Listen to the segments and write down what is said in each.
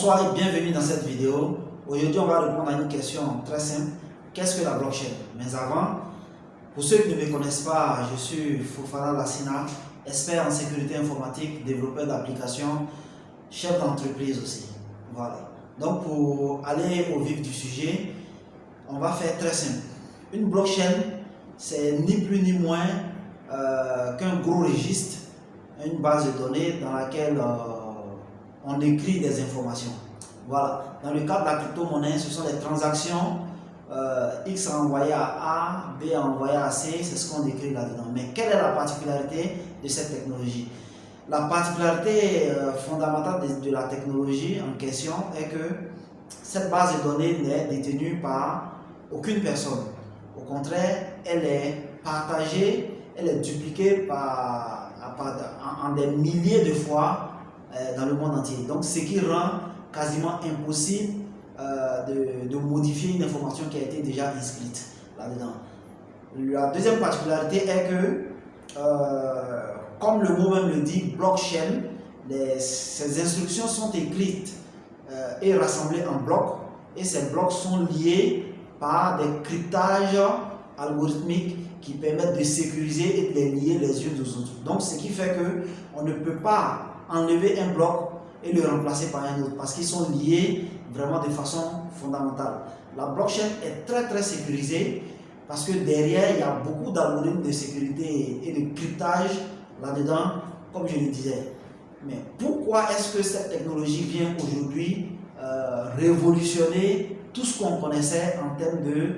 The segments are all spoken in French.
Bonsoir et bienvenue dans cette vidéo. Aujourd'hui, on va répondre à une question très simple. Qu'est-ce que la blockchain? Mais avant, pour ceux qui ne me connaissent pas, je suis Fofana Lassina, expert en sécurité informatique, développeur d'applications, chef d'entreprise aussi. Voilà. Donc, pour aller au vif du sujet, on va faire très simple. Une blockchain, c'est ni plus ni moins qu'un gros registre, une base de données dans laquelle on écrit des informations. Voilà. Dans le cas de la crypto-monnaie, ce sont des transactions. X a envoyé à A, B a envoyé à C, c'est ce qu'on écrit là-dedans. Mais quelle est la particularité de cette technologie? La particularité fondamentale de la technologie en question est que cette base de données n'est détenue par aucune personne. Au contraire, elle est partagée, elle est dupliquée en des milliers de fois dans le monde entier. Donc, ce qui rend quasiment impossible de modifier une information qui a été déjà inscrite là-dedans. La deuxième particularité est que, comme le mot même le dit, blockchain, ces instructions sont écrites et rassemblées en blocs, et ces blocs sont liés par des cryptages algorithmiques qui permettent de sécuriser et de les lier les unes aux autres. Donc, ce qui fait qu'on ne peut pas enlever un bloc et le remplacer par un autre parce qu'ils sont liés vraiment de façon fondamentale. La blockchain est très sécurisée parce que derrière il y a beaucoup d'algorithmes de sécurité et de cryptage là-dedans, comme je le disais. Mais pourquoi est-ce que cette technologie vient aujourd'hui révolutionner tout ce qu'on connaissait en termes de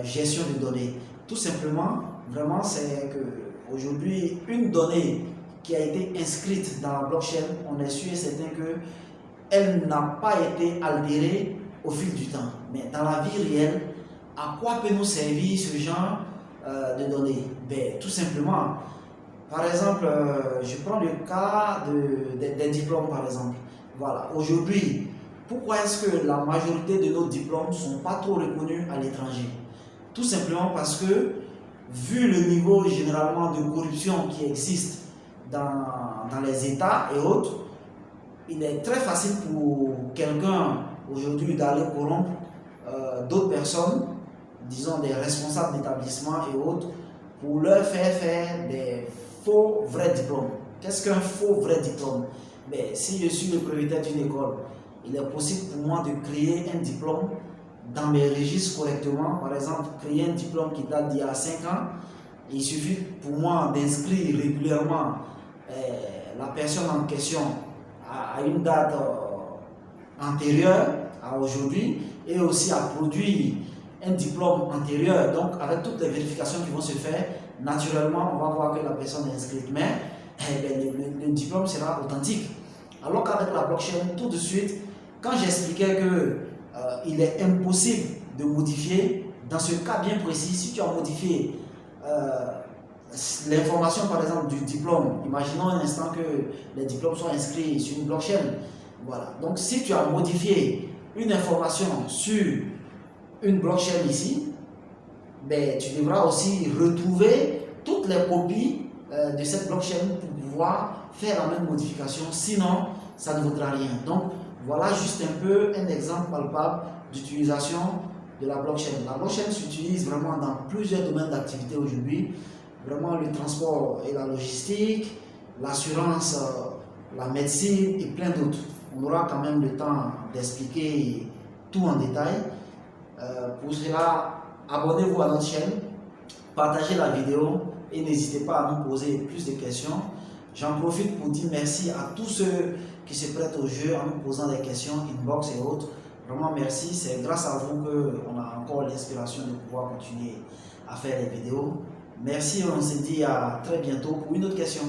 gestion de données? Tout simplement, vraiment, c'est qu'aujourd'hui, une donnée qui a été inscrite dans la blockchain, on est sûr et certain qu'elle n'a pas été altérée au fil du temps. Mais dans la vie réelle, à quoi peut nous servir ce genre de données? Ben, tout simplement, par exemple, je prends le cas des diplômes, par exemple. Voilà, aujourd'hui, pourquoi est-ce que la majorité de nos diplômes ne sont pas trop reconnus à l'étranger? Tout simplement parce que, vu le niveau généralement de corruption qui existe dans les États et autres, il est très facile pour quelqu'un aujourd'hui d'aller corrompre d'autres personnes, disons des responsables d'établissements et autres, pour leur faire des faux vrais diplômes. Qu'est-ce qu'un faux vrai diplôme? Ben, si je suis le propriétaire d'une école, il est possible pour moi de créer un diplôme dans mes registres correctement. Par exemple, créer un diplôme qui date d'il y a 5 ans. Il suffit pour moi d'inscrire régulièrement la personne en question à une date antérieure à aujourd'hui et aussi à produire un diplôme antérieur. Donc, avec toutes les vérifications qui vont se faire, naturellement, on va voir que la personne est inscrite. Mais le diplôme sera authentique. Alors qu'avec la blockchain, tout de suite, quand j'expliquais qu'il est impossible de modifier, dans ce cas bien précis, si tu as modifié l'information par exemple du diplôme, imaginons un instant que les diplômes soient inscrits sur une blockchain. Voilà. Donc si tu as modifié une information sur une blockchain ici, ben, tu devras aussi retrouver toutes les copies de cette blockchain pour pouvoir faire la même modification, sinon ça ne vaudra rien. Donc voilà juste un peu un exemple palpable d'utilisation de la blockchain. La blockchain s'utilise vraiment dans plusieurs domaines d'activité aujourd'hui. Vraiment le transport et la logistique, l'assurance, la médecine et plein d'autres. On aura quand même le temps d'expliquer tout en détail. Pour cela, abonnez-vous à notre chaîne, partagez la vidéo et n'hésitez pas à nous poser plus de questions. J'en profite pour dire merci à tous ceux qui se prêtent au jeu en nous posant des questions, inbox et autres. Vraiment merci, c'est grâce à vous qu'on a encore l'inspiration de pouvoir continuer à faire les vidéos. Merci, on se dit à très bientôt pour une autre question.